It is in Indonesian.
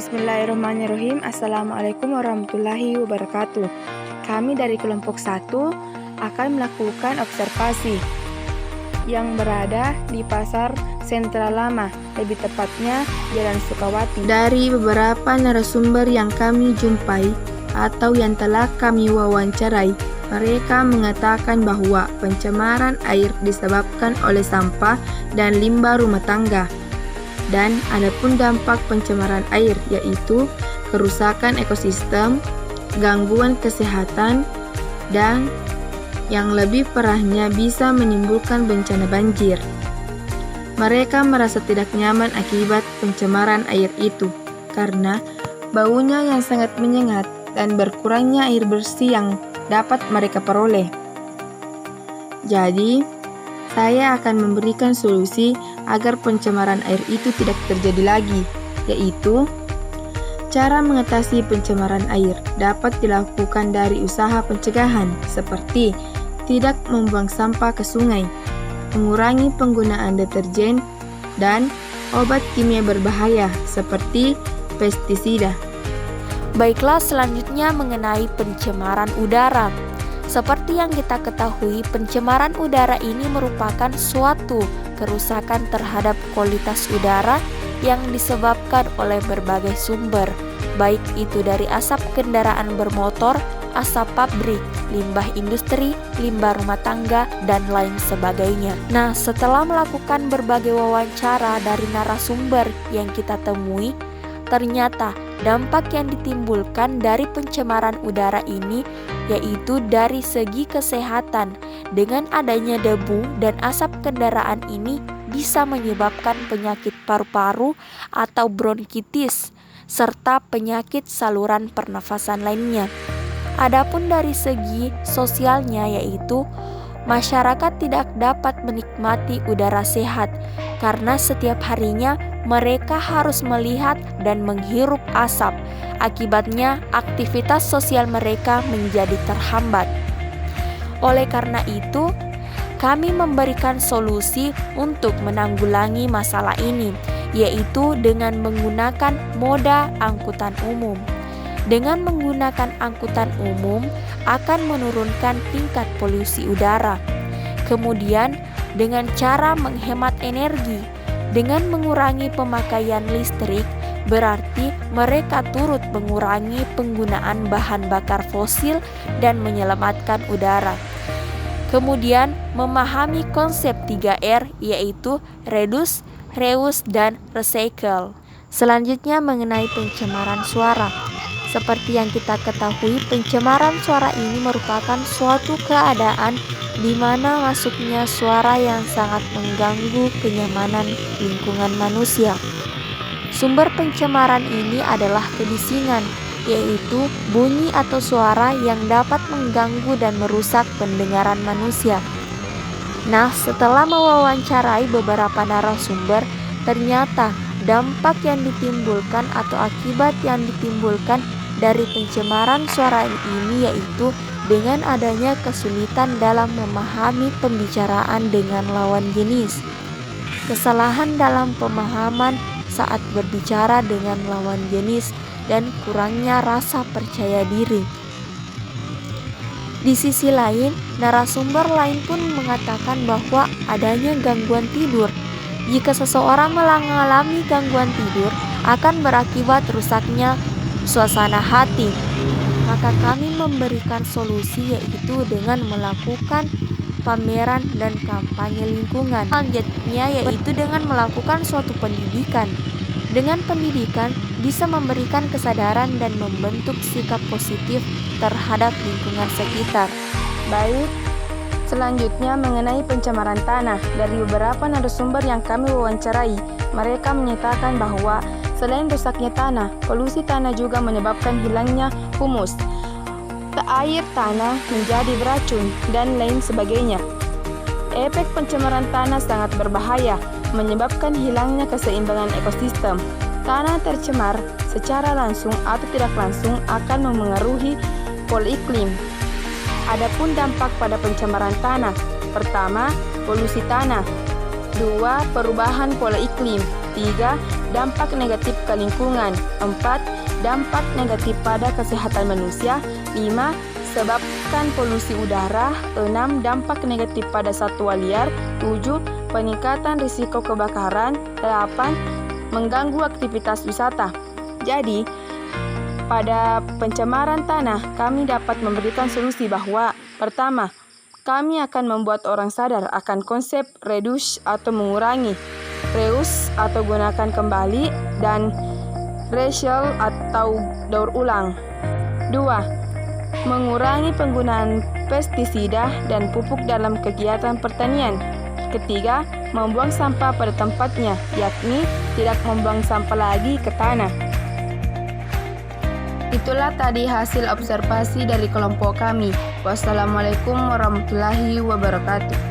Bismillahirrahmanirrahim. Assalamualaikum warahmatullahi wabarakatuh. Kami dari kelompok 1 akan melakukan observasi yang berada di Pasar Sentral Lama, lebih tepatnya Jalan Sukawati. Dari beberapa narasumber yang kami jumpai atau yang telah kami wawancarai, mereka mengatakan bahwa pencemaran air disebabkan oleh sampah dan limbah rumah tangga. Dan adapun dampak pencemaran air yaitu kerusakan ekosistem, gangguan kesehatan, dan yang lebih parahnya bisa menimbulkan bencana banjir. Mereka merasa tidak nyaman akibat pencemaran air itu karena baunya yang sangat menyengat dan berkurangnya air bersih yang dapat mereka peroleh. Jadi, saya akan memberikan solusi agar pencemaran air itu tidak terjadi lagi, yaitu cara mengatasi pencemaran air dapat dilakukan dari usaha pencegahan seperti tidak membuang sampah ke sungai, mengurangi penggunaan deterjen dan obat kimia berbahaya seperti pestisida. Baiklah, selanjutnya mengenai pencemaran udara. Seperti yang kita ketahui, pencemaran udara ini merupakan suatu kerusakan terhadap kualitas udara yang disebabkan oleh berbagai sumber, baik itu dari asap kendaraan bermotor, asap pabrik, limbah industri, limbah rumah tangga, dan lain sebagainya. Nah, setelah melakukan berbagai wawancara dari narasumber yang kita temui, ternyata dampak yang ditimbulkan dari pencemaran udara ini yaitu dari segi kesehatan. Dengan adanya debu dan asap kendaraan ini bisa menyebabkan penyakit paru-paru atau bronkitis serta penyakit saluran pernafasan lainnya. Adapun dari segi sosialnya yaitu masyarakat tidak dapat menikmati udara sehat karena setiap harinya mereka harus melihat dan menghirup asap. Akibatnya, aktivitas sosial mereka menjadi terhambat. Oleh karena itu, kami memberikan solusi untuk menanggulangi masalah ini, yaitu dengan menggunakan moda angkutan umum. Dengan menggunakan angkutan umum akan menurunkan tingkat polusi udara. Kemudian, dengan cara menghemat energi, dengan mengurangi pemakaian listrik, berarti mereka turut mengurangi penggunaan bahan bakar fosil dan menyelamatkan udara. Kemudian, memahami konsep 3R yaitu reduce, reuse, dan recycle. Selanjutnya mengenai pencemaran suara. Seperti yang kita ketahui, pencemaran suara ini merupakan suatu keadaan di mana masuknya suara yang sangat mengganggu kenyamanan lingkungan manusia. Sumber pencemaran ini adalah kebisingan, yaitu bunyi atau suara yang dapat mengganggu dan merusak pendengaran manusia. Nah, setelah mewawancarai beberapa narasumber, ternyata dampak yang ditimbulkan atau akibat yang ditimbulkan dari pencemaran suara ini yaitu dengan adanya kesulitan dalam memahami pembicaraan dengan lawan jenis, kesalahan dalam pemahaman saat berbicara dengan lawan jenis, dan kurangnya rasa percaya diri. Di sisi lain, narasumber lain pun mengatakan bahwa adanya gangguan tidur. Jika seseorang mengalami gangguan tidur, akan berakibat rusaknya suasana hati. Maka kami memberikan solusi yaitu dengan melakukan pameran dan kampanye lingkungan. Selanjutnya yaitu dengan melakukan suatu pendidikan. Dengan pendidikan bisa memberikan kesadaran dan membentuk sikap positif terhadap lingkungan sekitar. Baik, selanjutnya mengenai pencemaran tanah. Dari beberapa narasumber yang kami wawancarai, mereka menyatakan bahwa selain rusaknya tanah, polusi tanah juga menyebabkan hilangnya humus, air tanah menjadi beracun, dan lain sebagainya. Efek pencemaran tanah sangat berbahaya, menyebabkan hilangnya keseimbangan ekosistem. Tanah tercemar secara langsung atau tidak langsung akan memengaruhi pola iklim. Adapun dampak pada pencemaran tanah, pertama, polusi tanah. 2. Perubahan pola iklim. 3. Dampak negatif ke lingkungan. 4. Dampak negatif pada kesehatan manusia. 5. Sebabkan polusi udara. 6. Dampak negatif pada satwa liar. 7. Peningkatan risiko kebakaran. 8. Mengganggu aktivitas wisata. Jadi, pada pencemaran tanah, kami dapat memberikan solusi bahwa pertama, kami akan membuat orang sadar akan konsep reduce atau mengurangi, reuse atau gunakan kembali, dan recycle atau daur ulang. 2. Mengurangi penggunaan pestisida dan pupuk dalam kegiatan pertanian. Ketiga, membuang sampah pada tempatnya, yakni tidak membuang sampah lagi ke tanah. Itulah tadi hasil observasi dari kelompok kami. Wassalamualaikum warahmatullahi wabarakatuh.